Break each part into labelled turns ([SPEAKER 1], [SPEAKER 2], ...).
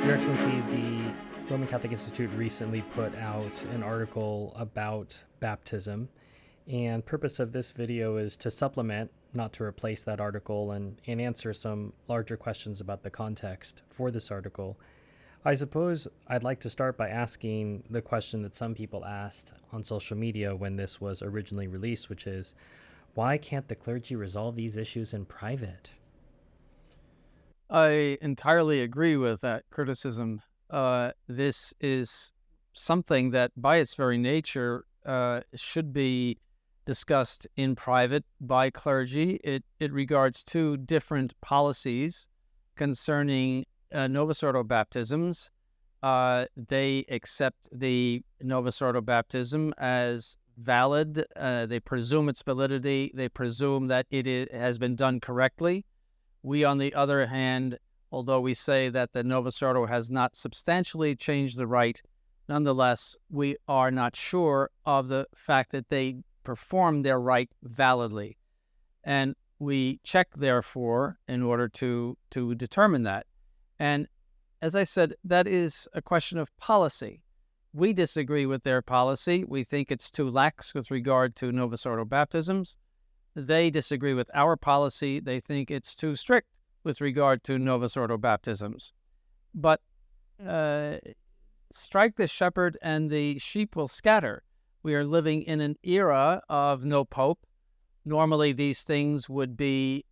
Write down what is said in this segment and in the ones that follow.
[SPEAKER 1] Your Excellency, the Roman Catholic Institute recently put out an article about baptism, and purpose of this video is to supplement, not to replace that article, and answer some larger questions about the context for this article. I suppose I'd like to start by asking the question that some people asked on social media when this was originally released, which is, why can't the clergy resolve these issues in private?
[SPEAKER 2] I entirely agree with that criticism. This is something that, by its very nature, should be discussed in private by clergy. It regards two different policies concerning Novus Ordo baptisms. They accept the Novus Ordo baptism as valid. They presume its validity. They presume that it has been done correctly. We, on the other hand, although we say that the Novus Ordo has not substantially changed the rite, nonetheless, we are not sure of the fact that they perform their rite validly. And we check, therefore, in order to determine that. And as I said, that is a question of policy. We disagree with their policy. We think it's too lax with regard to Novus Ordo baptisms. They disagree with our policy. They think it's too strict with regard to Novus Ordo baptisms. But strike the shepherd and the sheep will scatter. We are living in an era of no pope. Normally, these things would be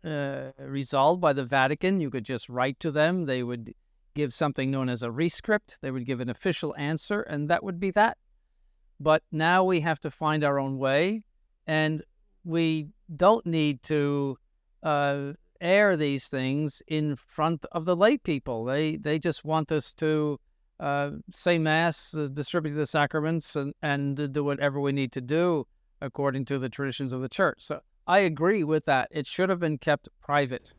[SPEAKER 2] resolved by the Vatican. You could just write to them. They would give something known as a rescript. They would give an official answer, and that would be that. But now we have to find our own way. And we don't need to air these things in front of the lay people. They just want us to say Mass, distribute the sacraments, and do whatever we need to do according to the traditions of the Church. So I agree with that. It should have been kept private.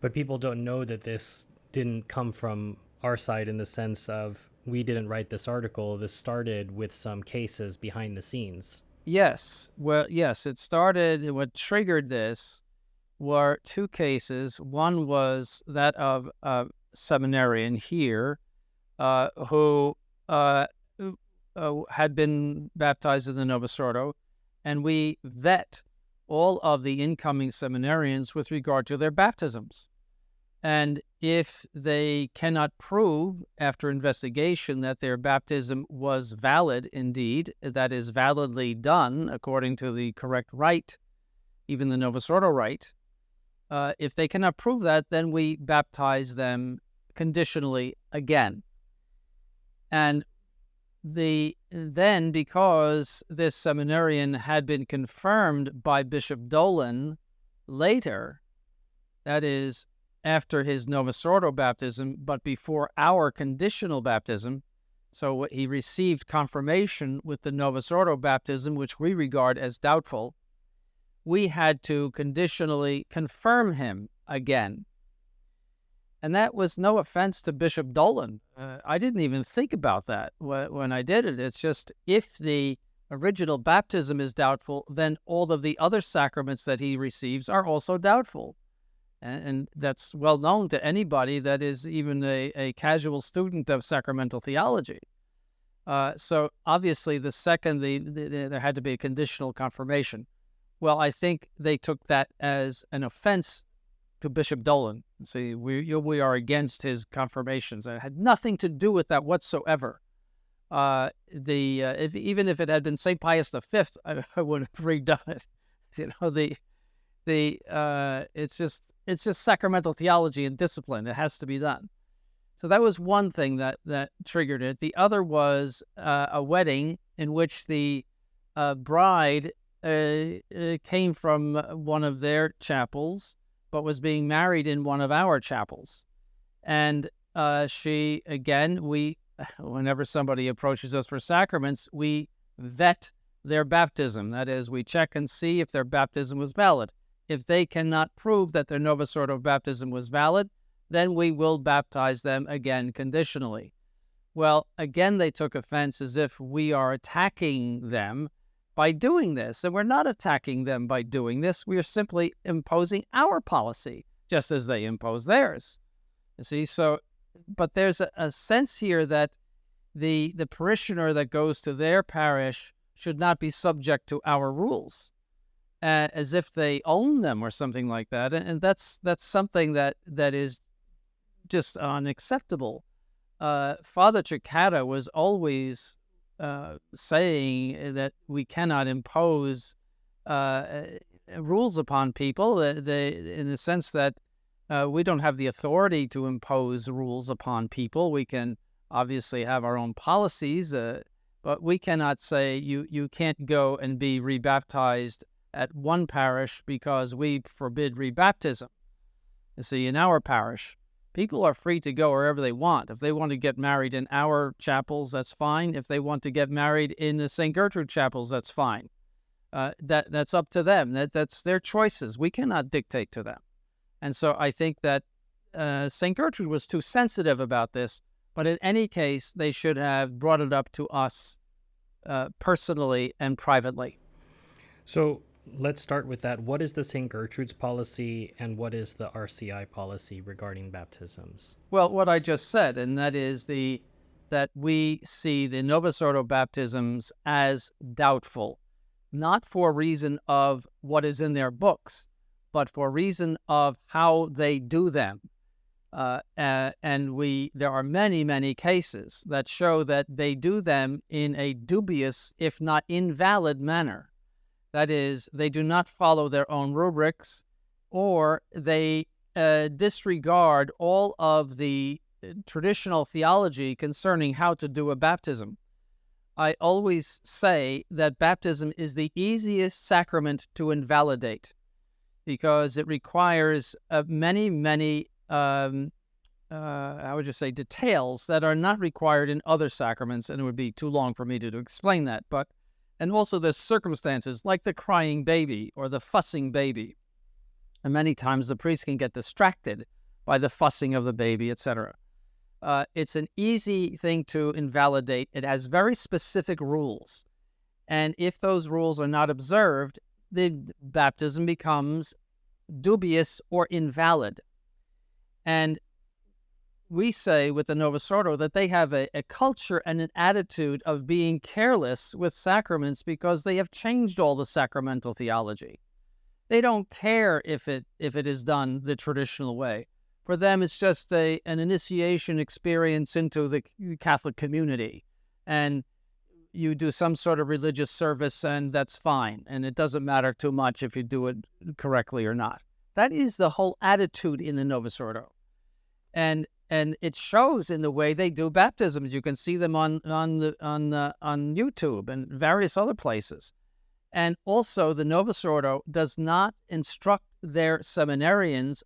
[SPEAKER 1] But people don't know that this didn't come from our side in the sense of we didn't write this article. This started with some cases behind the scenes.
[SPEAKER 2] Yes. Well, yes, it started, what triggered this were two cases. One was that of a seminarian here who had been baptized in the Novus Ordo, and we vet all of the incoming seminarians with regard to their baptisms. And if they cannot prove after investigation that their baptism was valid indeed, that is validly done according to the correct rite, even the Novus Ordo rite, if they cannot prove that, then we baptize them conditionally again. And then, because this seminarian had been confirmed by Bishop Dolan later, that is, after his Novus Ordo baptism, but before our conditional baptism, so he received confirmation with the Novus Ordo baptism, which we regard as doubtful, we had to conditionally confirm him again. And that was no offense to Bishop Dolan. I didn't even think about that when I did it. It's just, if the original baptism is doubtful, then all of the other sacraments that he receives are also doubtful. And that's well known to anybody that is even a casual student of sacramental theology. So obviously, the second there had to be a conditional confirmation. Well, I think they took that as an offense to Bishop Dolan. See, we are against his confirmations. It had nothing to do with that whatsoever. Even if it had been St. Pius V, I would have redone it. You know, it's just sacramental theology and discipline. It has to be done. So that was one thing that triggered it. The other was a wedding in which the bride came from one of their chapels, but was being married in one of our chapels. And she, again, whenever somebody approaches us for sacraments, we vet their baptism. That is, we check and see if their baptism was valid. If they cannot prove that their Novus Ordo baptism was valid, then we will baptize them again conditionally. Well, again, they took offense as if we are attacking them by doing this. And we're not attacking them by doing this. We are simply imposing our policy, just as they impose theirs. You see, so, but there's a sense here that the parishioner that goes to their parish should not be subject to our rules, as if they own them or something like that. And that's something that is just unacceptable. Father Cicada was always saying that we cannot impose rules upon people, in the sense that we don't have the authority to impose rules upon people. We can obviously have our own policies, but we cannot say you can't go and be rebaptized at one parish because we forbid rebaptism. You see, in our parish, people are free to go wherever they want. If they want to get married in our chapels, that's fine. If they want to get married in the St. Gertrude chapels, that's fine. That's up to them. That's their choices. We cannot dictate to them. And so I think that St. Gertrude was too sensitive about this, but in any case, they should have brought it up to us personally and privately.
[SPEAKER 1] So let's start with that. What is the St. Gertrude's policy and what is the RCI policy regarding baptisms?
[SPEAKER 2] Well, what I just said, and that is that we see the Novus Ordo baptisms as doubtful, not for reason of what is in their books, but for reason of how they do them. And there are many, many cases that show that they do them in a dubious, if not invalid manner. That is, they do not follow their own rubrics, or they disregard all of the traditional theology concerning how to do a baptism. I always say that baptism is the easiest sacrament to invalidate because it requires many, many, how would you say, details that are not required in other sacraments, and it would be too long for me to explain that. And also there's circumstances like the crying baby or the fussing baby. And many times the priest can get distracted by the fussing of the baby, etc. It's an easy thing to invalidate. It has very specific rules. And if those rules are not observed, the baptism becomes dubious or invalid. And we say with the Novus Ordo that they have a culture and an attitude of being careless with sacraments because they have changed all the sacramental theology. They don't care if it is done the traditional way. For them, it's just an initiation experience into the Catholic community. And you do some sort of religious service, and that's fine. And it doesn't matter too much if you do it correctly or not. That is the whole attitude in the Novus Ordo. And it shows in the way they do baptisms. You can see them on YouTube and various other places. And also, the Novus Ordo does not instruct their seminarians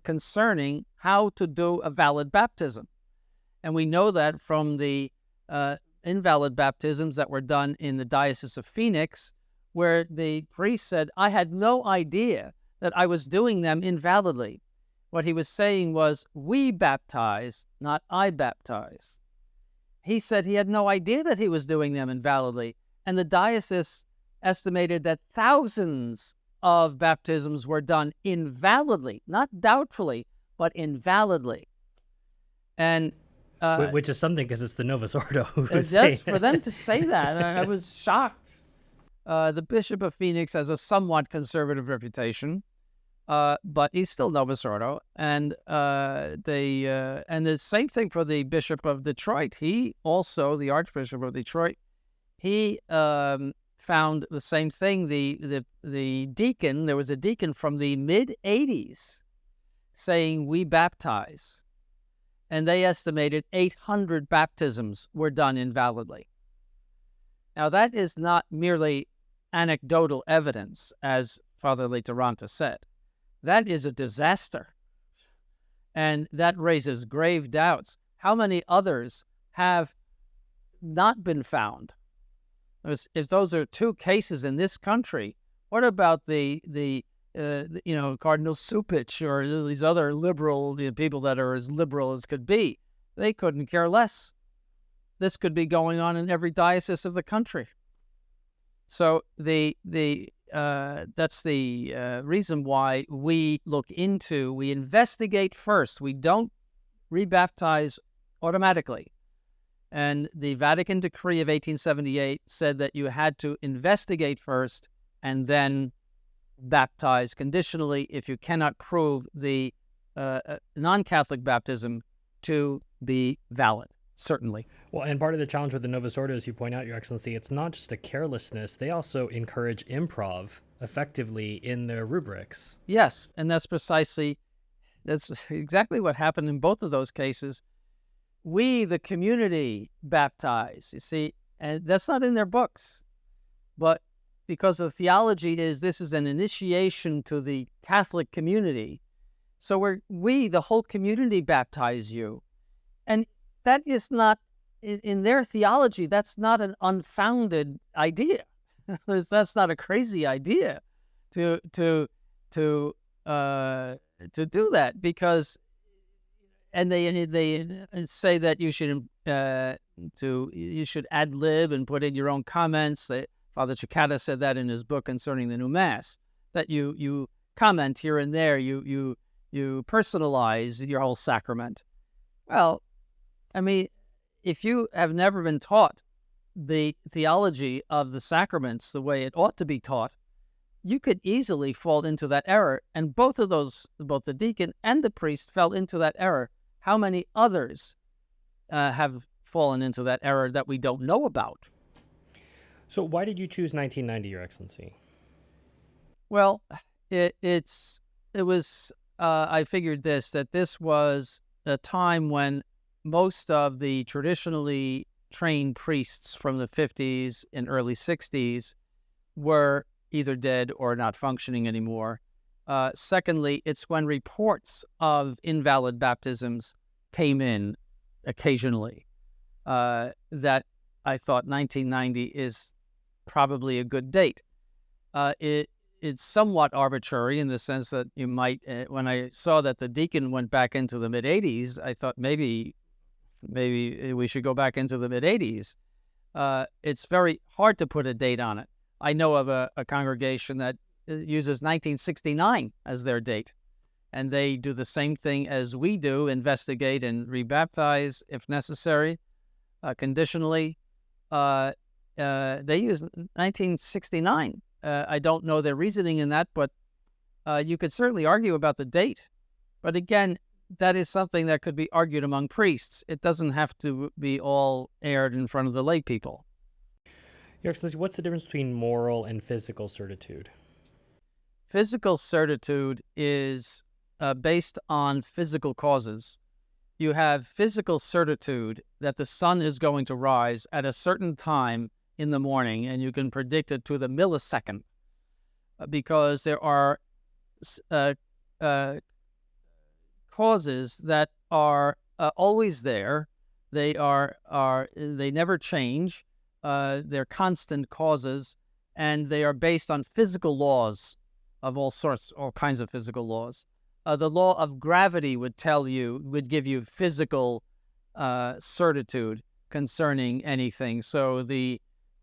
[SPEAKER 2] concerning how to do a valid baptism. And we know that from the invalid baptisms that were done in the Diocese of Phoenix, where the priest said, I had no idea that I was doing them invalidly. What he was saying was, we baptize, not I baptize. He said he had no idea that he was doing them invalidly. And the diocese estimated that thousands of baptisms were done invalidly, not doubtfully, but invalidly. And
[SPEAKER 1] which is something because it's the Novus Ordo who
[SPEAKER 2] just for them to say that, I was shocked. The Bishop of Phoenix has a somewhat conservative reputation. But he's still Novus Ordo, and the same thing for the Bishop of Detroit. He also, the Archbishop of Detroit, he found the same thing. The deacon, there was a deacon from the mid-'80s saying, we baptize. And they estimated 800 baptisms were done invalidly. Now, that is not merely anecdotal evidence, as Father Lateranta said. That is a disaster. And that raises grave doubts. How many others have not been found? If those are two cases in this country, what about the Cardinal Supich or these other liberal people that are as liberal as could be? They couldn't care less. This could be going on in every diocese of the country. So that's the reason why we investigate first. We don't rebaptize automatically. And the Vatican Decree of 1878 said that you had to investigate first and then baptize conditionally if you cannot prove the non-Catholic baptism to be valid, certainly.
[SPEAKER 1] Well, and part of the challenge with the Novus Ordo, as you point out, Your Excellency, it's not just a carelessness. They also encourage improv effectively in their rubrics.
[SPEAKER 2] Yes, and that's exactly what happened in both of those cases. We, the community, baptize, you see, and that's not in their books. But because the theology is this is an initiation to the Catholic community, so we, the whole community, baptize you. And that is not, in their theology, that's not an unfounded idea. That's not a crazy idea to do that, because, and they say that you should ad lib and put in your own comments. Father Cicada said that in his book concerning the new Mass, that you comment here and there, you personalize your whole sacrament. Well, I mean, if you have never been taught the theology of the sacraments the way it ought to be taught, you could easily fall into that error. And both the deacon and the priest fell into that error. How many others have fallen into that error that we don't know about?
[SPEAKER 1] So why did you choose 1990, Your Excellency?
[SPEAKER 2] Well, it was, I figured that this was a time when most of the traditionally trained priests from the 50s and early 60s were either dead or not functioning anymore. Secondly, it's when reports of invalid baptisms came in occasionally that I thought 1990 is probably a good date. It's somewhat arbitrary in the sense that you might, when I saw that the deacon went back into the mid-80s, I thought maybe we should go back into the mid-80s. It's very hard to put a date on it. I know of a congregation that uses 1969 as their date, and they do the same thing as we do, investigate and rebaptize if necessary, conditionally. They use 1969. I don't know their reasoning in that, but you could certainly argue about the date. But again, that is something that could be argued among priests. It doesn't have to be all aired in front of the lay people.
[SPEAKER 1] Your Excellency, what's the difference between moral and physical certitude?
[SPEAKER 2] Physical certitude is based on physical causes. You have physical certitude that the sun is going to rise at a certain time in the morning, and you can predict it to the millisecond because there are causes that are always there. They they never change. They're constant causes, and they are based on physical laws of all sorts, all kinds of physical laws. The law of gravity would give you physical certitude concerning anything. So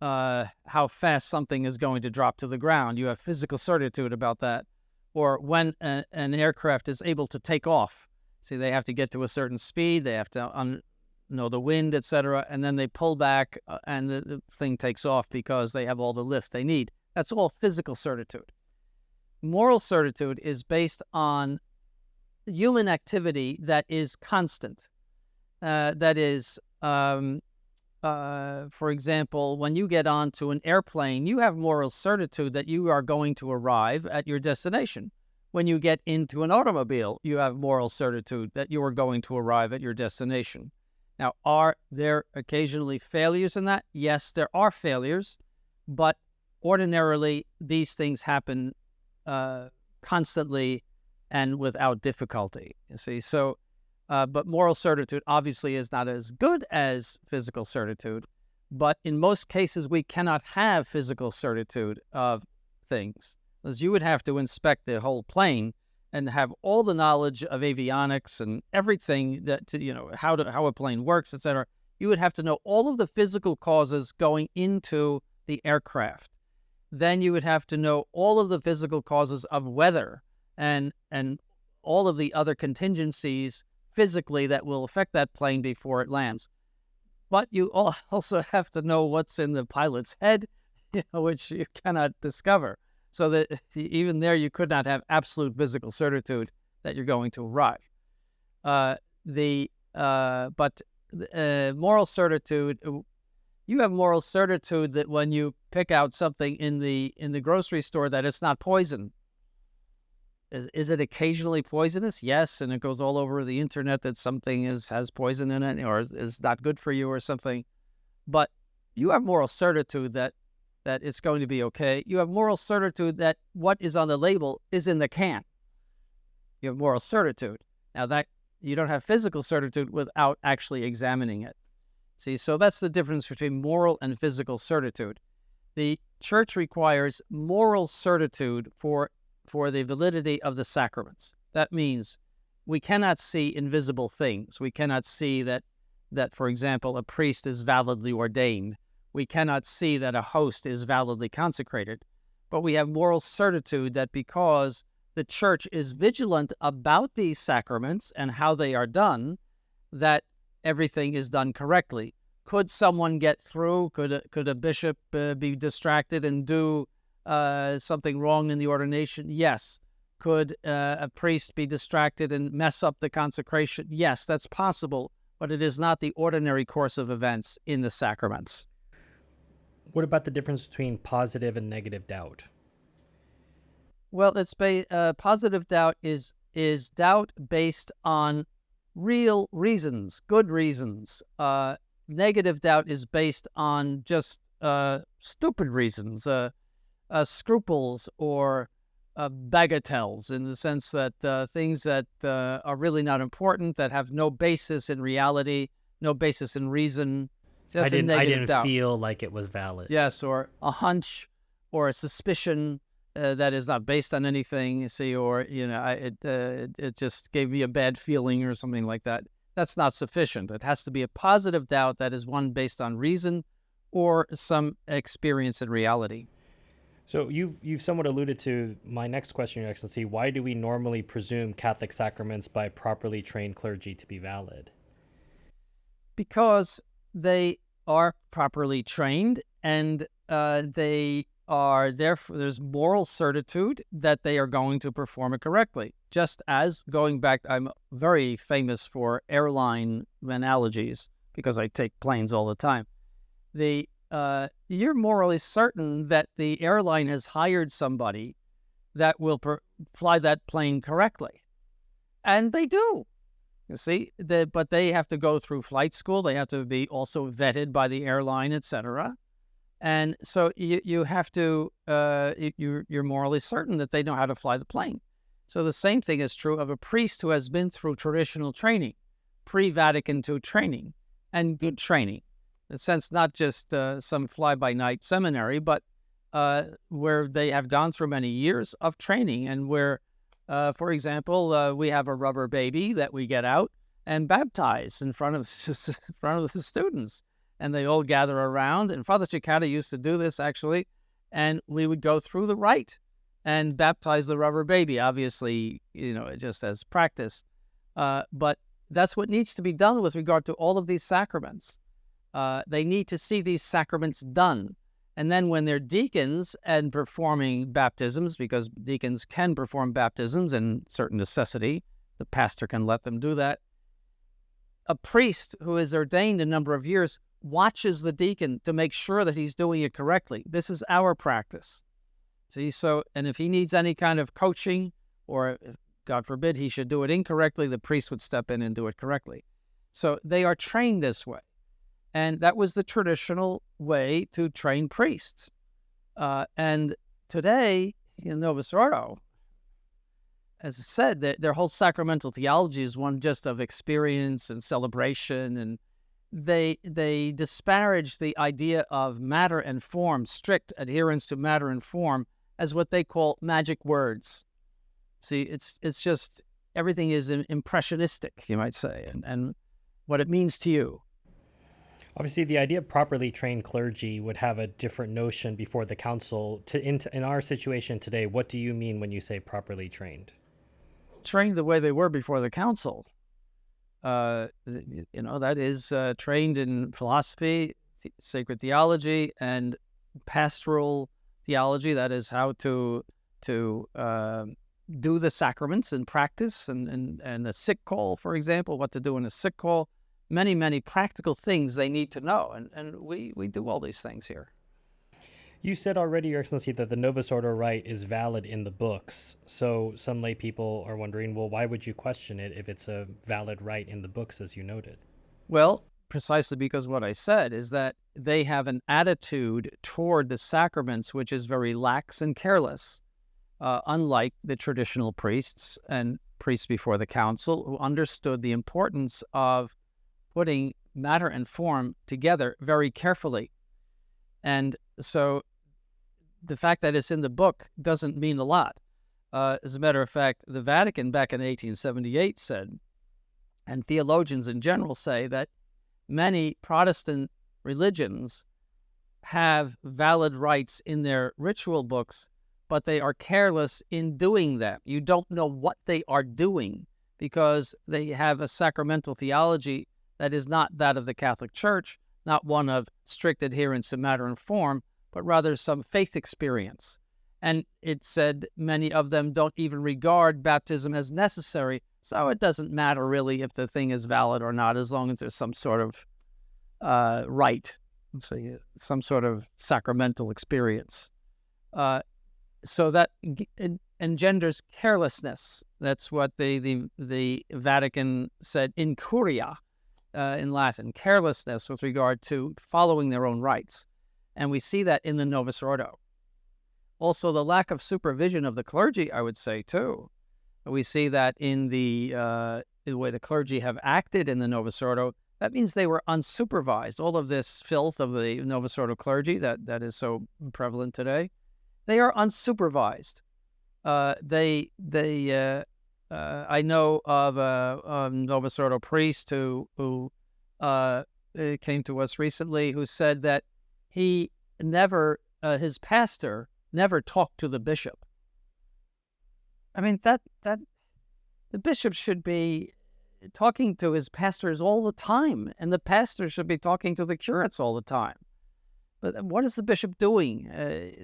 [SPEAKER 2] how fast something is going to drop to the ground, you have physical certitude about that. Or when an aircraft is able to take off. See, they have to get to a certain speed, they have to know the wind, etc., and then they pull back and the thing takes off because they have all the lift they need. That's all physical certitude. Moral certitude is based on human activity that is constant. That is, for example, when you get onto an airplane, you have moral certitude that you are going to arrive at your destination. When you get into an automobile, you have moral certitude that you are going to arrive at your destination. Now, are there occasionally failures in that? Yes, there are failures, but ordinarily these things happen constantly and without difficulty, you see. So, but moral certitude obviously is not as good as physical certitude, but in most cases we cannot have physical certitude of things, because you would have to inspect the whole plane and have all the knowledge of avionics and everything that, how a plane works, etc. You would have to know all of the physical causes going into the aircraft. Then you would have to know all of the physical causes of weather and all of the other contingencies physically that will affect that plane before it lands. But you also have to know what's in the pilot's head, which you cannot discover. So that even there, you could not have absolute physical certitude that you're going to arrive. Moral certitude, you have moral certitude that when you pick out something in the grocery store that it's not poison. Is it occasionally poisonous? Yes, and it goes all over the internet that something has poison in it or is not good for you or something. But you have moral certitude that it's going to be okay. You have moral certitude that what is on the label is in the can. You have moral certitude. Now that you don't have physical certitude without actually examining it. See, so that's the difference between moral and physical certitude. The church requires moral certitude for the validity of the sacraments. That means we cannot see invisible things. We cannot see that, for example, a priest is validly ordained. We cannot see that a host is validly consecrated. But we have moral certitude that because the church is vigilant about these sacraments and how they are done, that everything is done correctly. Could someone get through? Could a bishop be distracted and do something wrong in the ordination? Yes. Could a priest be distracted and mess up the consecration? Yes, that's possible, but it is not the ordinary course of events in the sacraments.
[SPEAKER 1] What about the difference between positive and negative doubt?
[SPEAKER 2] Well, positive doubt is doubt based on real reasons, good reasons. Negative doubt is based on just stupid reasons, scruples or bagatelles, in the sense that things that are really not important, that have no basis in reality, no basis in reason. So that's
[SPEAKER 1] I didn't
[SPEAKER 2] doubt.
[SPEAKER 1] feel like it was valid.
[SPEAKER 2] Yes, or a hunch or a suspicion that is not based on anything. See, or it just gave me a bad feeling or something like that. That's not sufficient. It has to be a positive doubt that is one based on reason or some experience in reality.
[SPEAKER 1] So you've somewhat alluded to my next question, Your Excellency. Why do we normally presume Catholic sacraments by properly trained clergy to be valid?
[SPEAKER 2] Because they are properly trained and they are therefore there's moral certitude that they are going to perform it correctly. Just as, going back, I'm very famous for airline analogies because I take planes all the time. You're morally certain that the airline has hired somebody that will fly that plane correctly. And they do. You see, but they have to go through flight school. They have to be also vetted by the airline, etc. And so you have to, you're morally certain that they know how to fly the plane. So the same thing is true of a priest who has been through traditional training, pre-Vatican II training, and good training. In a sense, not just some fly-by-night seminary, but where they have gone through many years of training and where, for example, we have a rubber baby that we get out and baptize in front of the students. And they all gather around. And Father Cicada used to do this, actually. And we would go through the rite and baptize the rubber baby, obviously, just as practice. But that's what needs to be done with regard to all of these sacraments. They need to see these sacraments done. And then when they're deacons and performing baptisms, because deacons can perform baptisms in certain necessity, the pastor can let them do that. A priest who is ordained a number of years watches the deacon to make sure that he's doing it correctly. This is our practice. See, and if he needs any kind of coaching, or God forbid he should do it incorrectly, the priest would step in and do it correctly. So they are trained this way. And that was the traditional way to train priests. And today, in Novus Ordo, as I said, their whole sacramental theology is one just of experience and celebration, and they disparage the idea of matter and form, strict adherence to matter and form, as what they call magic words. See, it's just everything is impressionistic, you might say, and what it means to you.
[SPEAKER 1] Obviously, the idea of properly trained clergy would have a different notion before the council. In our situation today, what do you mean when you say properly trained?
[SPEAKER 2] Trained the way they were before the council. that is trained in philosophy, sacred theology, and pastoral theology. That is how to do the sacraments in practice, and a sick call, for example, what to do in a sick call. Many, many practical things they need to know, and we do all these things here.
[SPEAKER 1] You said already, Your Excellency, that the Novus Ordo rite is valid in the books. So some lay people are wondering, well, why would you question it if it's a valid rite in the books, as you noted?
[SPEAKER 2] Well, precisely because what I said is that they have an attitude toward the sacraments which is very lax and careless, unlike the traditional priests and priests before the council, who understood the importance of putting matter and form together very carefully. And so the fact that it's in the book doesn't mean a lot. As a matter of fact, the Vatican back in 1878 said, and theologians in general say, that many Protestant religions have valid rites in their ritual books, but they are careless in doing them. You don't know what they are doing because they have a sacramental theology that is not that of the Catholic Church, not one of strict adherence to matter and form, but rather some faith experience. And it said many of them don't even regard baptism as necessary, so it doesn't matter really if the thing is valid or not, as long as there's some sort of rite, some sort of sacramental experience. So that engenders carelessness. That's what the Vatican said, incuria, in Latin, carelessness with regard to following their own rites. And we see that in the Novus Ordo. Also, the lack of supervision of the clergy, I would say, too. We see that in the way the clergy have acted in the Novus Ordo. That means they were unsupervised. All of this filth of the Novus Ordo clergy that is so prevalent today, they are unsupervised. I know of a Novus Ordo priest who came to us recently, who said that he never, his pastor never talked to the bishop. I mean, that the bishop should be talking to his pastors all the time, and the pastor should be talking to the curates all the time. But what is the bishop doing?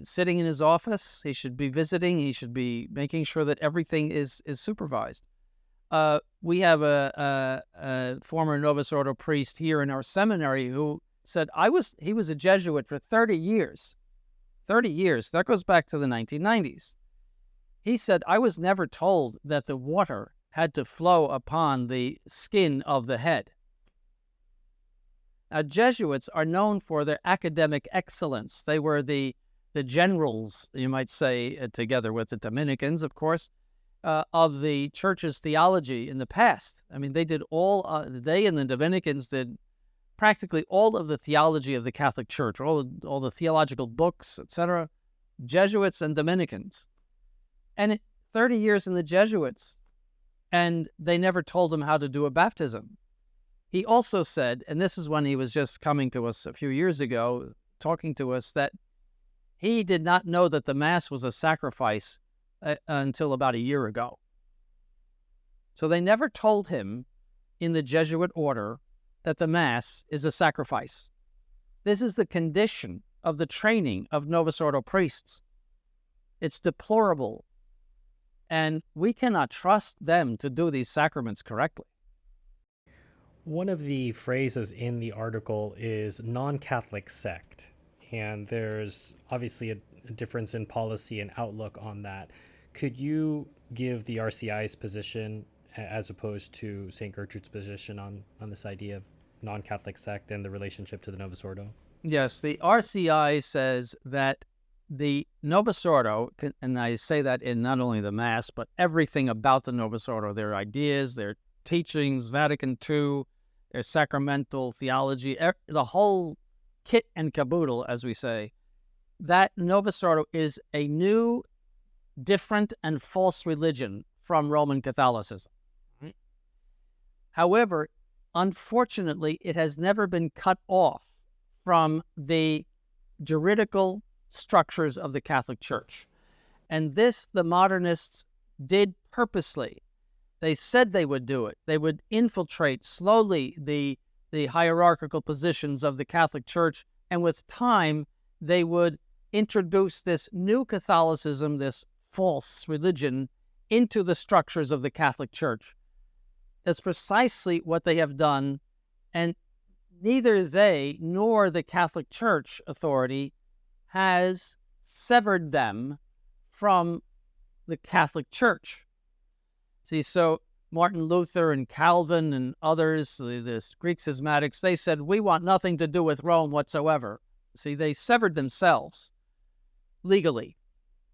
[SPEAKER 2] Sitting in his office? He should be visiting. He should be making sure that everything is supervised. We have a former Novus Ordo priest here in our seminary who said, he was a Jesuit for 30 years. 30 years. That goes back to the 1990s. He said, I was never told that the water had to flow upon the skin of the head. Now, Jesuits are known for their academic excellence. They were the generals, you might say, together with the Dominicans, of course, of the church's theology in the past. I mean, they did they and the Dominicans did practically all of the theology of the Catholic Church, all the theological books, etc. Jesuits and Dominicans. And 30 years in the Jesuits, and they never told him how to do a baptism. He also said, and this is when he was just coming to us a few years ago, talking to us, that he did not know that the Mass was a sacrifice until about a year ago. So they never told him in the Jesuit order that the Mass is a sacrifice. This is the condition of the training of Novus Ordo priests. It's deplorable. And we cannot trust them to do these sacraments correctly.
[SPEAKER 1] One of the phrases in the article is non-Catholic sect, and there's obviously a difference in policy and outlook on that. Could you give the RCI's position as opposed to St. Gertrude's position on this idea of non-Catholic sect and the relationship to the Novus Ordo?
[SPEAKER 2] Yes, the RCI says that the Novus Ordo, and I say that in not only the Mass, but everything about the Novus Ordo, their ideas, their teachings, Vatican II, their sacramental theology, the whole kit and caboodle, as we say, that Novus Ordo is a new, different, and false religion from Roman Catholicism. Right? However, unfortunately, it has never been cut off from the juridical structures of the Catholic Church. And this the modernists did purposely. They said they would do it. They would infiltrate slowly the hierarchical positions of the Catholic Church, and with time, they would introduce this new Catholicism, this false religion, into the structures of the Catholic Church. That's precisely what they have done, and neither they nor the Catholic Church authority has severed them from the Catholic Church. See, so Martin Luther and Calvin and others, the Greek schismatics, they said, we want nothing to do with Rome whatsoever. See, they severed themselves legally.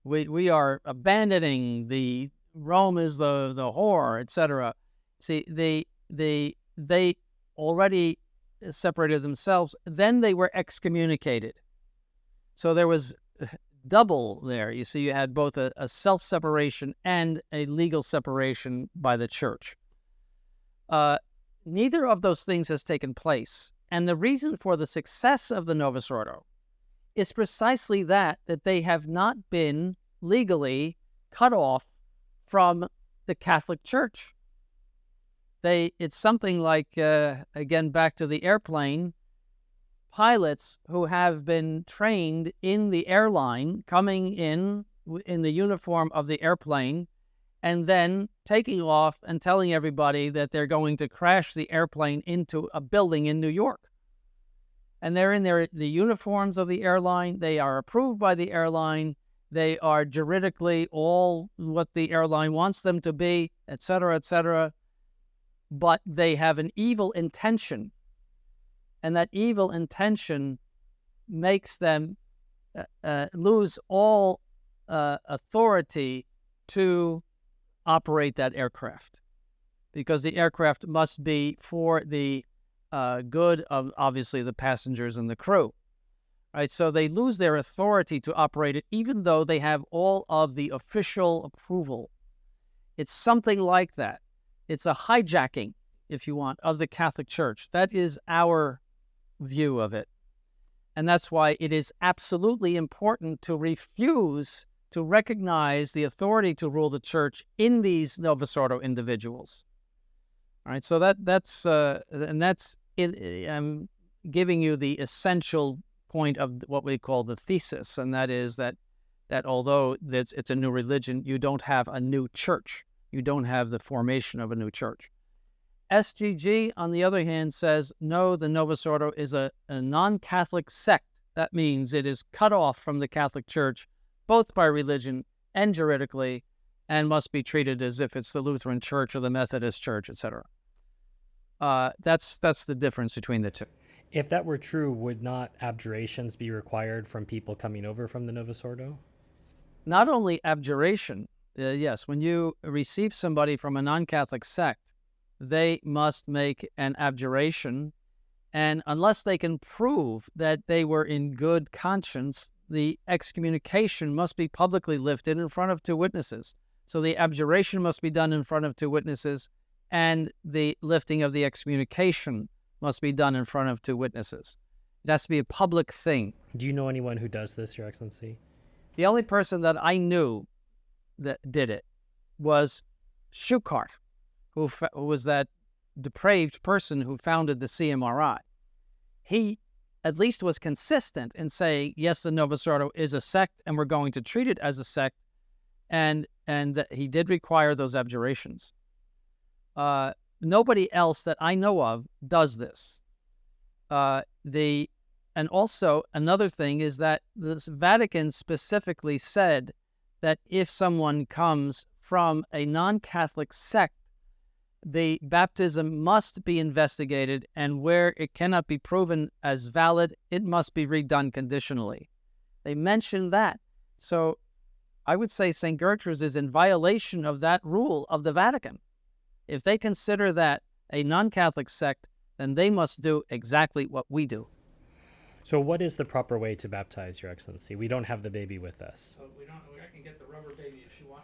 [SPEAKER 2] We are abandoning the Rome is the whore, etc. See, they already separated themselves. Then they were excommunicated. So there was double there. You see, you had both a self-separation and a legal separation by the church. Neither of those things has taken place. And the reason for the success of the Novus Ordo is precisely that they have not been legally cut off from the Catholic Church. It's something like, again, back to the airplane, pilots who have been trained in the airline, coming in the uniform of the airplane, and then taking off and telling everybody that they're going to crash the airplane into a building in New York. And they're in the uniforms of the airline. They are approved by the airline. They are juridically all what the airline wants them to be, etc., etc. But they have an evil intention. And that evil intention makes them lose all authority to operate that aircraft, because the aircraft must be for the good of, obviously, the passengers and the crew. Right? So they lose their authority to operate it, even though they have all of the official approval. It's something like that. It's a hijacking, if you want, of the Catholic Church. That is our view of it. And that's why it is absolutely important to refuse to recognize the authority to rule the church in these Novus Ordo individuals. All right, so that's it. I'm giving you the essential point of what we call the thesis, and that is that although it's a new religion, you don't have a new church. You don't have the formation of a new church. SGG, on the other hand, says, no, the Novus Ordo is a non-Catholic sect. That means it is cut off from the Catholic Church, both by religion and juridically, and must be treated as if it's the Lutheran Church or the Methodist Church, etc. That's the difference between the two.
[SPEAKER 1] If that were true, would not abjurations be required from people coming over from the Novus Ordo?
[SPEAKER 2] Not only abjuration, yes, when you receive somebody from a non-Catholic sect, they must make an abjuration, and unless they can prove that they were in good conscience, the excommunication must be publicly lifted in front of two witnesses. So the abjuration must be done in front of two witnesses, and the lifting of the excommunication must be done in front of two witnesses. It has to be a public thing.
[SPEAKER 1] Do you know anyone who does this, Your Excellency?
[SPEAKER 2] The only person that I knew that did it was Schuchart, who was that depraved person who founded the CMRI. He at least was consistent in saying, yes, the Novus Ordo is a sect, and we're going to treat it as a sect, and that he did require those abjurations. Nobody else that I know of does this. And also, another thing is that the Vatican specifically said that if someone comes from a non-Catholic sect, the baptism must be investigated, and where it cannot be proven as valid, it must be redone conditionally. They mentioned that. So I would say St. Gertrudes is in violation of that rule of the Vatican. If they consider that a non-Catholic sect, then they must do exactly what we do.
[SPEAKER 1] So what is the proper way to baptize, Your Excellency? We don't have the baby with us.
[SPEAKER 2] I can get the rubber baby if you want.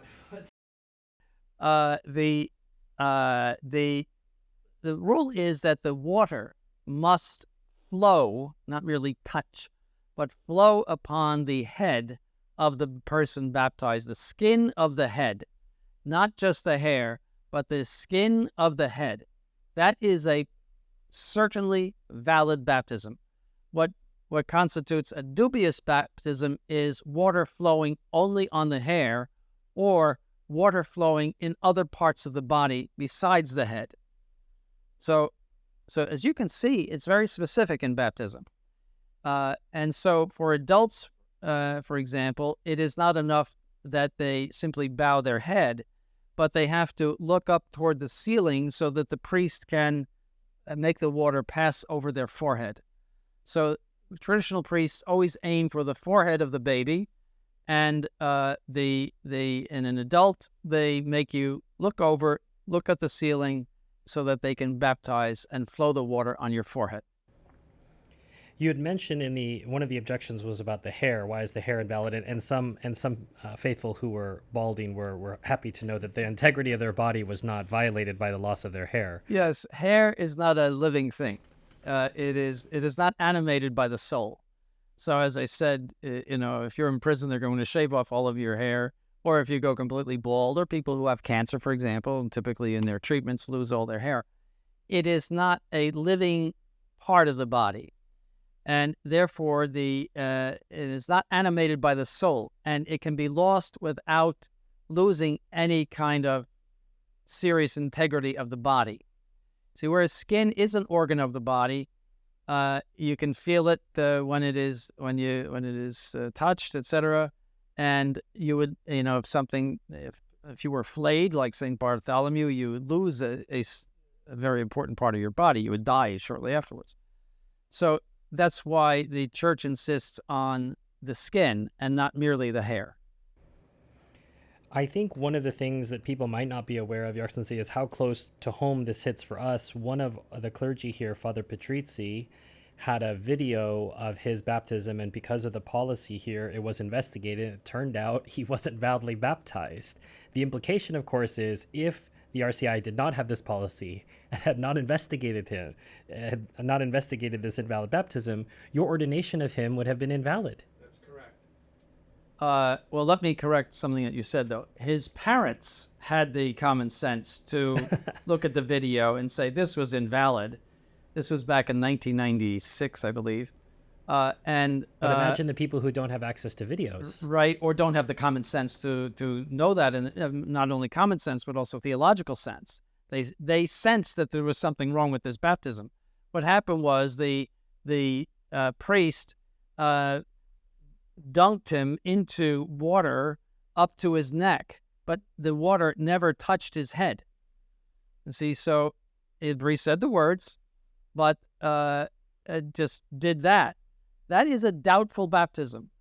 [SPEAKER 2] The rule is that the water must flow, not merely touch, but flow upon the head of the person baptized, the skin of the head, not just the hair, but the skin of the head. That is a certainly valid baptism. What constitutes a dubious baptism is water flowing only on the hair or water flowing in other parts of the body besides the head. So as you can see, it's very specific in baptism. And so for adults, for example, it is not enough that they simply bow their head, but they have to look up toward the ceiling so that the priest can make the water pass over their forehead. So traditional priests always aim for the forehead of the baby, and in an adult, they make you look at the ceiling so that they can baptize and flow the water on your forehead.
[SPEAKER 1] You had mentioned one of the objections was about the hair. Why is the hair invalid? And some faithful who were balding were happy to know that the integrity of their body was not violated by the loss of their hair.
[SPEAKER 2] Yes, hair is not a living thing. It is not animated by the soul. So as I said, if you're in prison, they're going to shave off all of your hair, or if you go completely bald, or people who have cancer, for example, and typically in their treatments lose all their hair. It is not a living part of the body, and therefore it is not animated by the soul, and it can be lost without losing any kind of serious integrity of the body. See, whereas skin is an organ of the body, you can feel it when it is touched, etc. And you would, if you were flayed like Saint Bartholomew, you would lose a very important part of your body. You would die shortly afterwards. So that's why the Church insists on the skin and not merely the hair.
[SPEAKER 1] I think one of the things that people might not be aware of, Your Excellency, is how close to home this hits for us. One of the clergy here, Father Patrizzi, had a video of his baptism, and because of the policy here, it was investigated. It turned out he wasn't validly baptized. The implication, of course, is if the RCI did not have this policy and had not investigated this invalid baptism, your ordination of him would have been invalid.
[SPEAKER 2] Well, let me correct something that you said, though. His parents had the common sense to look at the video and say this was invalid. This was back in 1996, I believe. But
[SPEAKER 1] imagine the people who don't have access to videos.
[SPEAKER 2] Right, or don't have the common sense to know that, and not only common sense, but also theological sense. They sensed that there was something wrong with this baptism. What happened was the priest dunked him into water up to his neck, but the water never touched his head. You see, so the priest said the words, but it just did that. That is a doubtful baptism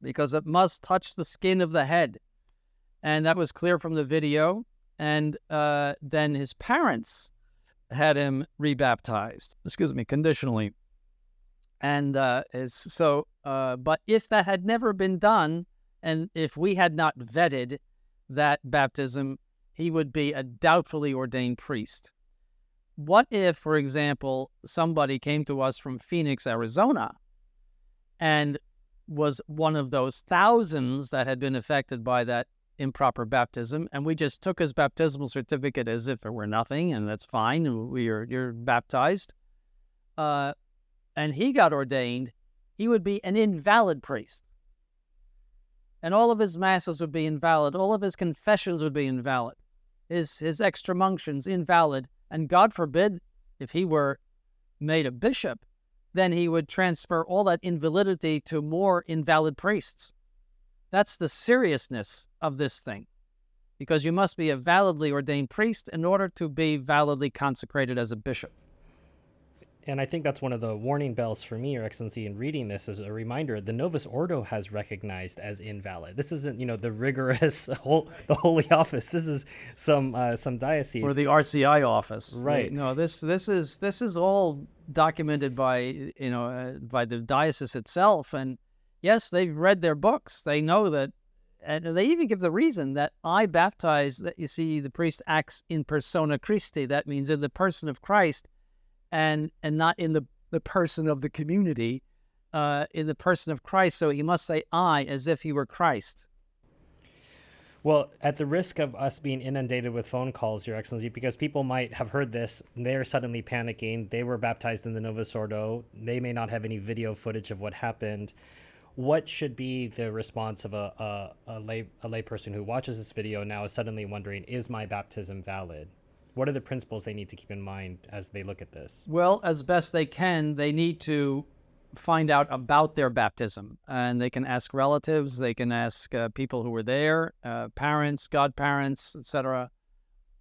[SPEAKER 2] because it must touch the skin of the head. And that was clear from the video. And then his parents had him rebaptized, conditionally. And but if that had never been done, and if we had not vetted that baptism, he would be a doubtfully ordained priest. What if, for example, somebody came to us from Phoenix, Arizona, and was one of those thousands that had been affected by that improper baptism, and we just took his baptismal certificate as if it were nothing, and that's fine, you're baptized, and he got ordained, he would be an invalid priest. And all of his masses would be invalid. All of his confessions would be invalid. His extremauntions invalid. And God forbid, if he were made a bishop, then he would transfer all that invalidity to more invalid priests. That's the seriousness of this thing. Because you must be a validly ordained priest in order to be validly consecrated as a bishop.
[SPEAKER 1] And I think that's one of the warning bells for me, Your Excellency, in reading this as a reminder. The Novus Ordo has recognized as invalid. This isn't, the rigorous the Holy Office. This is some diocese
[SPEAKER 2] or the RCI office,
[SPEAKER 1] right?
[SPEAKER 2] No, this is all documented by by the diocese itself. And yes, they've read their books. They know that, and they even give the reason that I baptize. That you see, the priest acts in persona Christi. That means in the person of Christ. And not in the person of the community, in the person of Christ. So he must say I as if he were Christ.
[SPEAKER 1] Well, at the risk of us being inundated with phone calls, Your Excellency, because people might have heard this, they're suddenly panicking. They were baptized in the Novus Ordo. They may not have any video footage of what happened. What should be the response of a lay person who watches this video now is suddenly wondering, is my baptism valid? What are the principles they need to keep in mind as they look at this?
[SPEAKER 2] Well, as best they can, they need to find out about their baptism, and they can ask relatives, they can ask people who were there, parents, godparents, etc.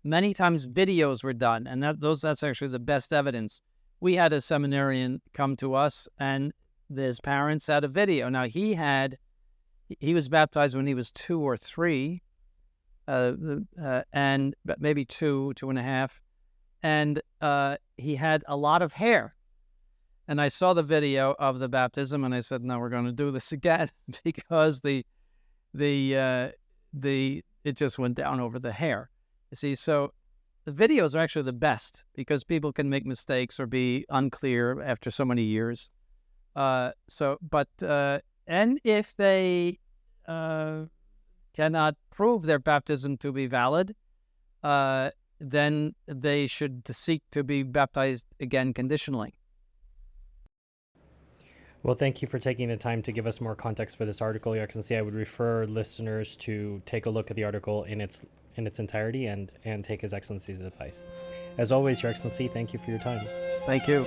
[SPEAKER 2] Many times videos were done, and that's actually the best evidence. We had a seminarian come to us, and his parents had a video. Now he was baptized when he was 2 or 3, and maybe 2.5, and he had a lot of hair. And I saw the video of the baptism, and I said, "No, we're going to do this again," because it just went down over the hair. You see, so the videos are actually the best because people can make mistakes or be unclear after so many years. And if they cannot prove their baptism to be valid, then they should seek to be baptized again conditionally.
[SPEAKER 1] Well, thank you for taking the time to give us more context for this article, Your Excellency. I would refer listeners to take a look at the article in its entirety and take His Excellency's advice. As always, Your Excellency, thank you for your time.
[SPEAKER 2] Thank you.